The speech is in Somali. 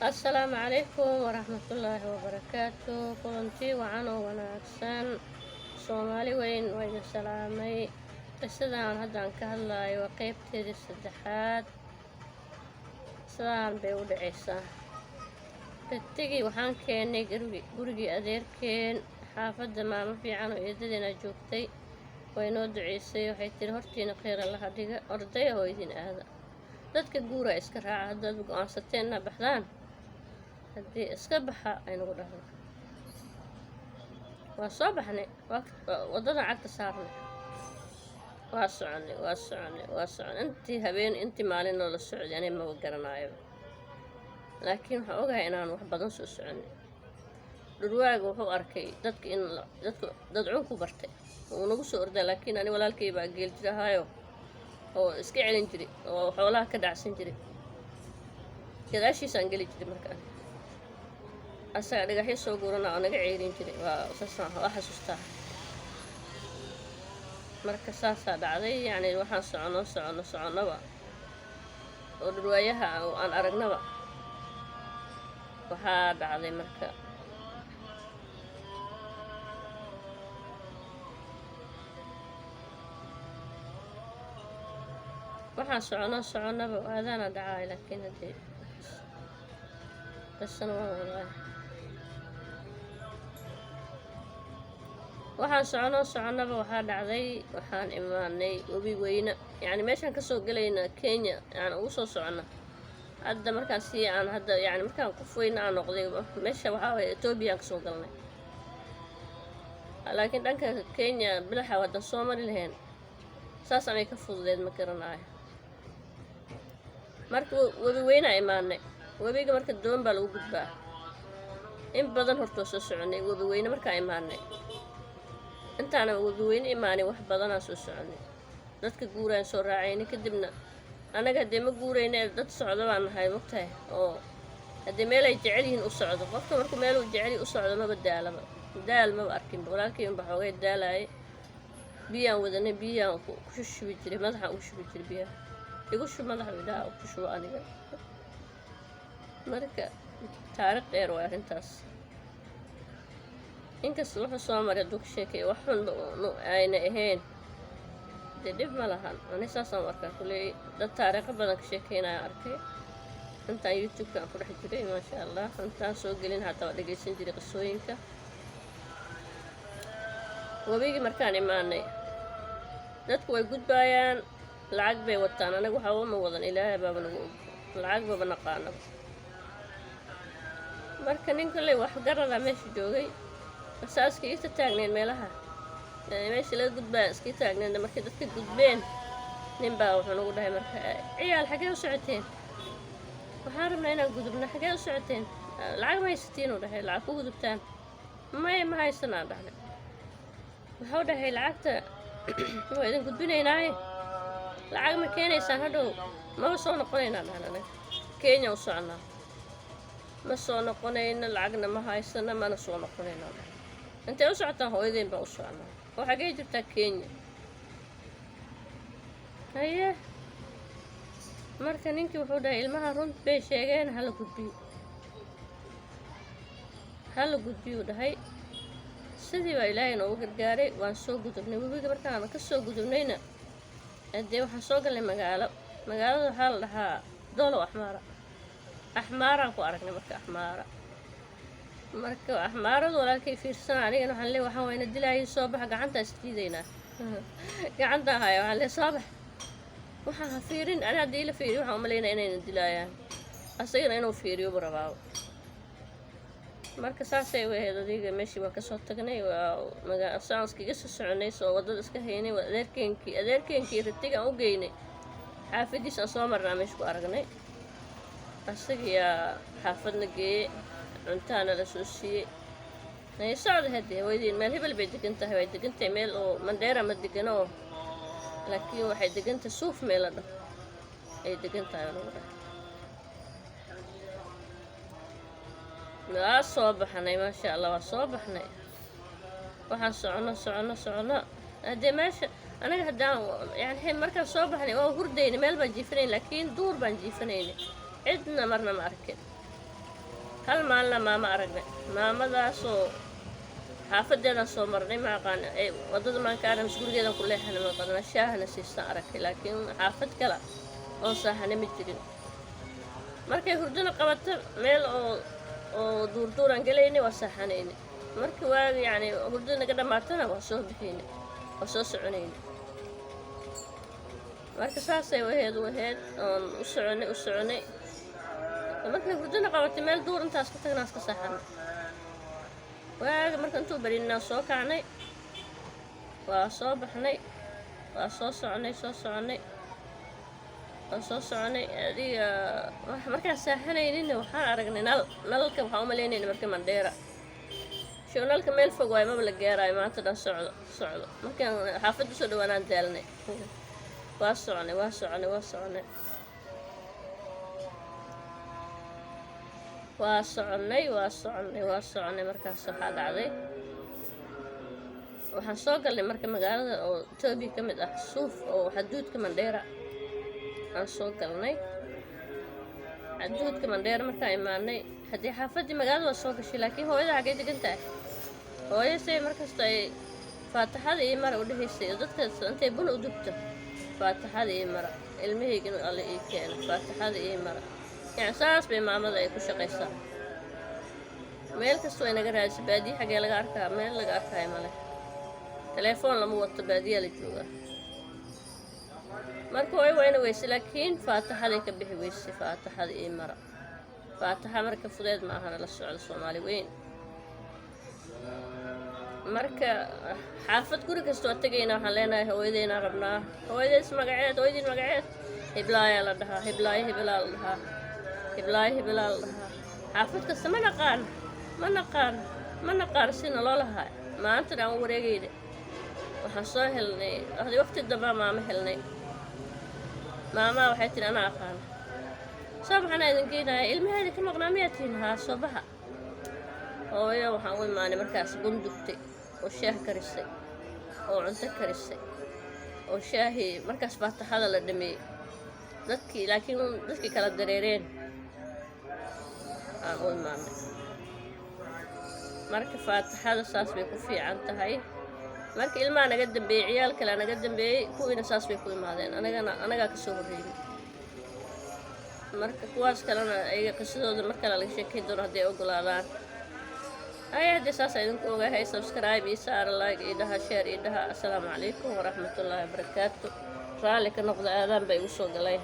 السلام عليكم ورحمة الله وبركاته. كلنتي وعن وناكسن سومالي وين سلامي. قصدان هدان كهلاي وقيبتي السدحات سلام بيود عيسى تتجي وحان كيني قرقي أديركين حافظ ما في عنو يددنا جوبتي وينود عيسى وحيتي هرتين خير الله هديك أرضي ويدين هذا dadka guura iska raaca haddaad go'aansateena baxdaan haddii iska baxa aynugu dhahdo waa soo baxnay waddadan cagta saarnay waa soconay intii habeen intii maalin oo la socday anay maba garanaayo laakiin waxaan ogahay inaan wax badan soo soconay dhurwaaga wuxuu arkay dadka in dad cun ku bartay uu nagu soo orday laakiin ani walaalkay baa geel jirahaayo oo iska celin jiray oo xoolaha ka dhacsan jiray gadaashiisaan geli jiray markaan asaga dhagaxyo soo gurana oo naga ceerin jiray waa xasuustaa marka saasaa dhacday yacni waxaan soconaba oo dhurwaayaha aan aragnaba waxaa dhacday marka waxaan soconaba aadaana dhacay laakiin haddii qisana waa wadaay waxaan soconaba waxaa dhacday waxaan imaanay webi weyne yacni meeshaan kasoo gelayna Kenya yani ugu soo socona hadda markaan sii aan hadda yani markaan qof weyne aan noqday meesha waxaa waye Ethiopia kasoo galnay laakiin dhanka Kenya bilaxa wadan soo mari lahayn saas amay ka fududeed ma garanayo marka webi weyne imaanay webiga marka doon baa lagu gudbaa in badan hortoo soo soconay webi weyne markaa imaanay intaana webi weyne imaanay wax badanaa soo soconay dadka guuraan soo raacayna kadibna anaga haddee ma guurayna dad socdo baan nahay mogtahay oo haddee meel ay jecel yihiin u socdo qofka markuu meel uu jecel u socdo maba daal maba arkinba walaalkay unba xoogay daalaayay biyaan wadanay biyaan ku shubi jiray madaxaan ugu shubi jiray biyaha igu shub madaxa idhaa ku shubo aniga marka taariikh dheer waa arrintaas inkasta wuxuu soo maray hadduu ka sheekaya wax xun ayna ahayn dee dhib ma lahan ani saasaan arkaa kuleey dad taariikho badan ka sheekeynaya arkay intaan youtube-ka aan ku dhex jiray maasha allah intaan soo gelin hataa waa dhegaysan jiray qisooyinka wabigii markaan imaanay dadku way gudbaayaan lacag bay wataan anaga waxaa uma wadan ilaahay baaba nagu og lacag baba naqaanaba marka nin kolley wax garada meesha joogay asaa iska ita taagnayn meelaha meesha laga gudbaa iska taagnayn markay dadka gudbeen nin baa wuxuu nagu dhahay marka ciyaal xagee u socoteen waxaan rabnaa inaan gudubno xagee u socoteen lacag ma haysatiin uu dhahay lacag ku gudubtaan maya ma haysanaan dhahnay wuxuu dhahay lacagta waa idin gudbinaynaaye lacag ma keenaysaan hadhow maba soo noqonaynaan dhahnay Kenya u soconaa ma soo noqonayna lacagna ma haysana mana soo noqonayna intay u socotaan hooyadeen baan u soconaa oo xagee jirtaa Kenya haye marka ninkii wuxuu dhahay ilmaha runt bay sheegeen hala gudbiyo dhahay sidii baa ilaahay noogu gargaaray waan soo gudubnay webiga markaan ka soo gudubnayna haddee waxaan soo galnay magaalada waxaa la dhahaa Doolow axmaaraan ku aragnay marka axmaaradu walaalkay fiirsan anigana waxaan leeyahay waxaan wayna dilaayay soo bax gacanta isjiidaynaa gacanta haya waxaan leeyahay soo bax waxaan ha fiirin ani haddii la fiiriyo waxaan umaleynaa inayna dilaayaan asagana inuu fiiriyo buu rabaa marka saasay u ahayd adiga meeshii waan kasoo tagnay waa saan iskaga soo soconay soo waddada iska haynay adeerkeenkii ratiga aan u geynay xaafadiis aan soo marnaa meesha ku aragnay asagiyaa xaafadna geeyey cuntaana la soo siiyey socda haddee hawaydiin meel hebel bay degan tahay way degan tahay meel oo Mandheera ma degano oo laakiin waxay degan tahay suuf meel la dhaho ay degan tahay nagu dhahay waa soo baxnay maasha allah waa soo baxnay waxaan socono haddee meesha anaga haddaan yani markaan soo baxnay waa hurdayna meel baan jiifanayn laakiin duur baan jiifanaynay cidna marna ma arkin hal maalina maamo aragnay maamadaasoo xaafadeedaan soo marnay ma aqaan waddada maankaana mis gurigeedan ku leexana ma qadana shaahana siistaan arkay laakiin xaafad kale oon saaxana ma jirin markay hurdana qabata meel oo duurduuraan gelaynay waa saaxanayna markii waagi yacni hurdada naga dhammaatana waa soo bixiyna waa soo soconayna marka saasay waheed oon u soconay markay hurdana qabatay meel duur intaas ka tagnaa iska saaxana waaga marka intuu barinaa soo kacnay waa soo baxnay waa soo soconay adiga markaan saaxanaynina waxaan aragnay nalalka waxaan u malaynayna markii Mandheera nalka meel fog waay maba la gaaraayo maanta dhan socdo markaan xaafadda soo dhawaanaan daalnay waa soconay markaas waxaa dhacday waxaan soo galnay marka magaalada oo Itoobiya ka mid ah suuf oo xaduudka Mandheera aan soo galnay xaduudka Mandheera markaan imaanay haddii xaafaddii magaalada waa soo gashay laakiin hooyada xaggay degan tahay hooyasay markasta ay faataxada iyo mara u dhahaysay dadka intay bun u dubto faataxada iyo mara ilmahaygana alle ii keena faataxada iyo mara يعني saas bay maamada ay ku shaqaysaa meel kasta way naga raadisay baadiye xagee laga arkaa meel laga arkaayo male telefoon lama wato baadiye la joogaa marka way wayna weysay laakiin faataxaday ka bixi weysay faataxada iyo mara faataxa marka fudeed ma ahana la socdo Soomaali weyn marka xaafad guri kasta oo tagayna waxaan leenahay hooyadeena rabnaa hooyadees magaceed heblaaya la dhahaa heblaaya la dhahaa xaafad kasta ma naqaan sina loo lahaa maanta aan wareegayna waxaan soo helnay waqti dambe maama helnay maamaa waxay tiri anaa aqaan soo baxana idin geenaya ilmaheeda ka maqnaa miyaad tihiin haa soo baxa hooyo waxaan u imaanay markaas bundugtay oo shaah karisay oo cunto karisay oo shaahii markaas faataxada la dhameeyey laakiin dadkii kala dareereen aan u imaanay marka faataxada saas bay ku fiican tahay marka ilmaha naga dambeeyey ciyaal kale naga dambeeyey kuwiina saas bay ku imaadeen anagaa ka soo horreeyay marka kuwaas kalena ayaga qisadooda mar kale laga sheekayn doono hadday ogolaadaan haddii saas idinku ogahay subscribe iyo saar like iyo dhaha share iyo dhaha assalaamu calaykum waraxmatullaahi wabarakaatu raalli ka noqda aadaan bay igu soo galeen